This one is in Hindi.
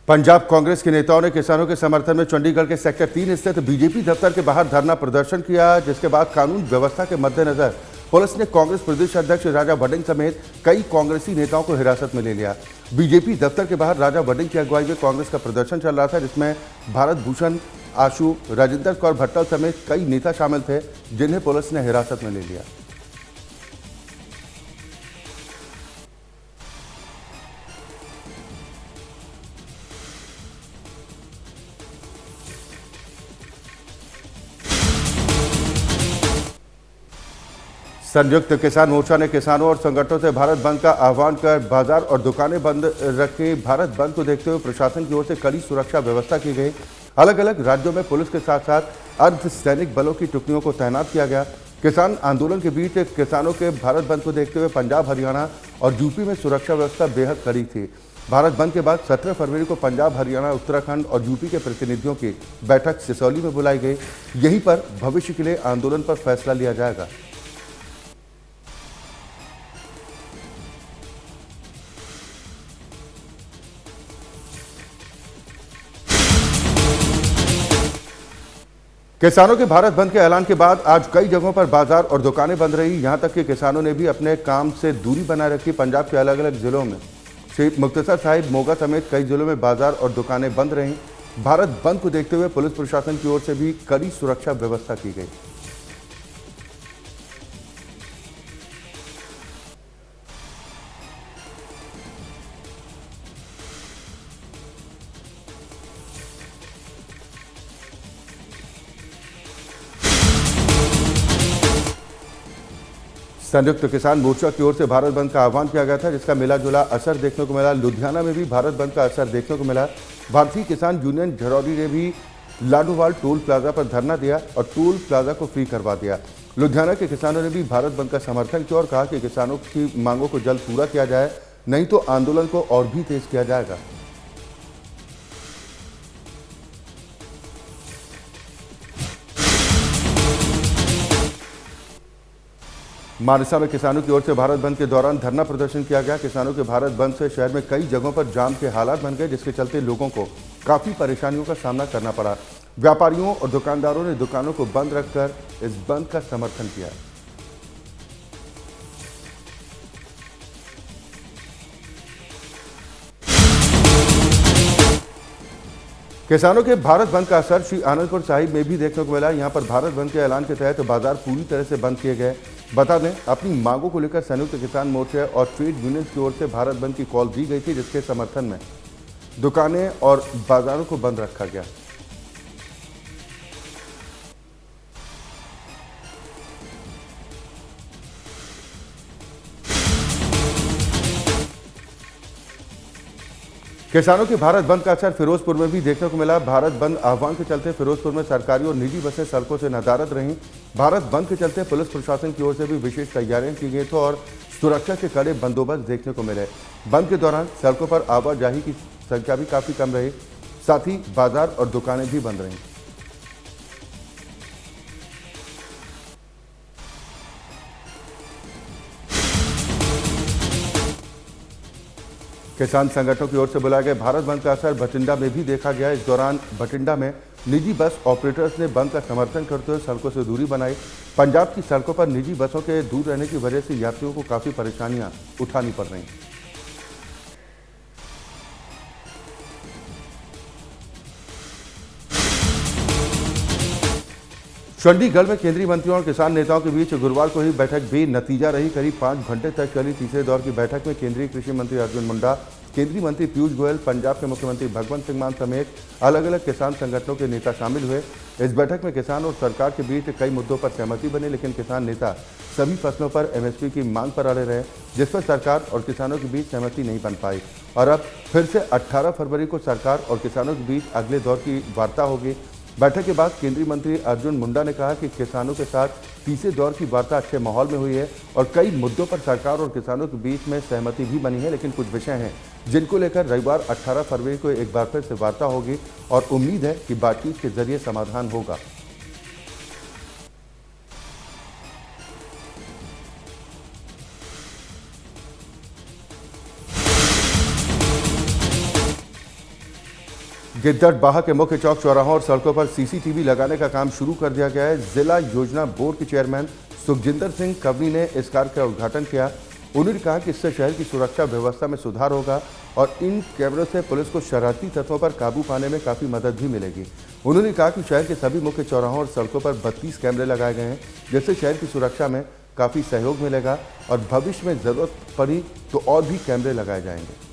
पंजाब कांग्रेस के नेताओं ने किसानों के समर्थन में चंडीगढ़ के सेक्टर 3 स्थित बीजेपी दफ्तर के बाहर धरना प्रदर्शन किया, जिसके बाद कानून व्यवस्था के मद्देनजर पुलिस ने कांग्रेस प्रदेश अध्यक्ष राजा वड़िंग समेत कई कांग्रेसी नेताओं को हिरासत में ले लिया। बीजेपी दफ्तर के बाहर राजा वड़िंग की अगुवाई में कांग्रेस का प्रदर्शन चल रहा था, जिसमें भारत भूषण आशु, राजेंद्र कौर भट्टल समेत कई नेता शामिल थे, जिन्हें पुलिस ने हिरासत में ले लिया। संयुक्त किसान मोर्चा ने किसानों और संगठनों से भारत बंद का आह्वान कर बाजार और दुकानें बंद रखे। भारत बंद को देखते हुए प्रशासन की ओर से कड़ी सुरक्षा व्यवस्था की गई। अलग अलग राज्यों में पुलिस के साथ साथ अर्धसैनिक बलों की टुकड़ियों को तैनात किया गया। किसान आंदोलन के बीच किसानों के भारत बंद को देखते हुए पंजाब, हरियाणा और यूपी में सुरक्षा व्यवस्था बेहद कड़ी थी। भारत बंद के बाद 17 फरवरी को पंजाब, हरियाणा, उत्तराखंड और यूपी के प्रतिनिधियों की बैठक सिसौली में बुलाई गई। यहीं पर भविष्य के लिए आंदोलन पर फैसला लिया जाएगा। किसानों के भारत बंद के ऐलान के बाद आज कई जगहों पर बाजार और दुकानें बंद रही। यहां तक कि किसानों ने भी अपने काम से दूरी बनाए रखी। पंजाब के अलग अलग जिलों में श्री मुक्तसर साहिब, मोगा समेत कई जिलों में बाजार और दुकानें बंद रहीं। भारत बंद को देखते हुए पुलिस प्रशासन की ओर से भी कड़ी सुरक्षा व्यवस्था की गई। संयुक्त किसान मोर्चा की ओर से भारत बंद का आह्वान किया गया था, जिसका मिला जुला असर देखने को मिला। लुधियाना में भी भारत बंद का असर देखने को मिला। भारतीय किसान यूनियन झरौरी ने भी लाडोवाल टोल प्लाजा पर धरना दिया और टोल प्लाजा को फ्री करवा दिया। लुधियाना के किसानों ने भी भारत बंद का समर्थन किया और कहा कि किसानों की मांगों को जल्द पूरा किया जाए, नहीं तो आंदोलन को और भी तेज किया जाएगा। मारिसा में किसानों की ओर से भारत बंद के दौरान धरना प्रदर्शन किया गया। किसानों के भारत बंद से शहर में कई जगहों पर जाम के हालात बन गए, जिसके चलते लोगों को काफी परेशानियों का सामना करना पड़ा। व्यापारियों और दुकानदारों ने दुकानों को बंद रखकर इस बंद का समर्थन किया। किसानों के भारत बंद का असर श्री आनंदपुर साहिब में भी देखने को मिला। यहां पर भारत बंद के ऐलान के तहत बाजार पूरी तरह से बंद किए गए। बता दें, अपनी मांगों को लेकर संयुक्त किसान मोर्चा और ट्रेड यूनियन की ओर से भारत बंद की कॉल दी गई थी, जिसके समर्थन में दुकानें और बाजारों को बंद रखा गया। किसानों के भारत बंद का असर फिरोजपुर में भी देखने को मिला। भारत बंद आह्वान के चलते फिरोजपुर में सरकारी और निजी बसें सड़कों से नदारद रहीं। भारत बंद के चलते पुलिस प्रशासन की ओर से भी विशेष तैयारियां की गई थी और सुरक्षा के कड़े बंदोबस्त देखने को मिले। बंद के दौरान सड़कों पर आवाजाही की संख्या भी काफी कम रही, साथ ही बाजार और दुकानें भी बंद रहीं। किसान संगठनों की ओर से बुलाए गए भारत बंद का असर भटिंडा में भी देखा गया। इस दौरान भटिंडा में निजी बस ऑपरेटर्स ने बंद का समर्थन करते हुए सड़कों से दूरी बनाई। पंजाब की सड़कों पर निजी बसों के दूर रहने की वजह से यात्रियों को काफी परेशानियां उठानी पड़ रही। चंडीगढ़ में केंद्रीय मंत्रियों और किसान नेताओं के बीच गुरुवार को ही बैठक बेनतीजा रही। करीब 5 घंटे तक चली तीसरे दौर की बैठक में केंद्रीय कृषि मंत्री अर्जुन मुंडा, केंद्रीय मंत्री पीयूष गोयल, पंजाब के मुख्यमंत्री भगवंत सिंह मान समेत अलग अलग किसान संगठनों के नेता शामिल हुए। इस बैठक में किसान और सरकार के बीच कई मुद्दों पर सहमति बनी, लेकिन किसान नेता सभी फसलों पर MSP की मांग पर अड़े रहे, जिस पर सरकार और किसानों के बीच सहमति नहीं बन पाई। और अब फिर से 18 फरवरी को सरकार और किसानों के बीच अगले दौर की वार्ता होगी। बैठक के बाद केंद्रीय मंत्री अर्जुन मुंडा ने कहा कि किसानों के साथ तीसरे दौर की वार्ता अच्छे माहौल में हुई है और कई मुद्दों पर सरकार और किसानों के बीच में सहमति भी बनी है, लेकिन कुछ विषय हैं जिनको लेकर रविवार 18 फरवरी को एक बार फिर से वार्ता होगी और उम्मीद है कि बातचीत के जरिए समाधान होगा। गिद्दड़बाहा के मुख्य चौक चौराहों और सड़कों पर सीसीटीवी लगाने का काम शुरू कर दिया गया है। जिला योजना बोर्ड के चेयरमैन सुखजिंदर सिंह कवनी ने इस कार्य का उद्घाटन किया। उन्होंने कहा कि इससे शहर की सुरक्षा व्यवस्था में सुधार होगा और इन कैमरों से पुलिस को शरारती तत्वों पर काबू पाने में काफ़ी मदद भी मिलेगी। उन्होंने कहा कि शहर के सभी मुख्य चौराहों और सड़कों पर 32 कैमरे लगाए गए हैं, जिससे शहर की सुरक्षा में काफ़ी सहयोग मिलेगा और भविष्य में ज़रूरत पड़ी तो और भी कैमरे लगाए जाएंगे।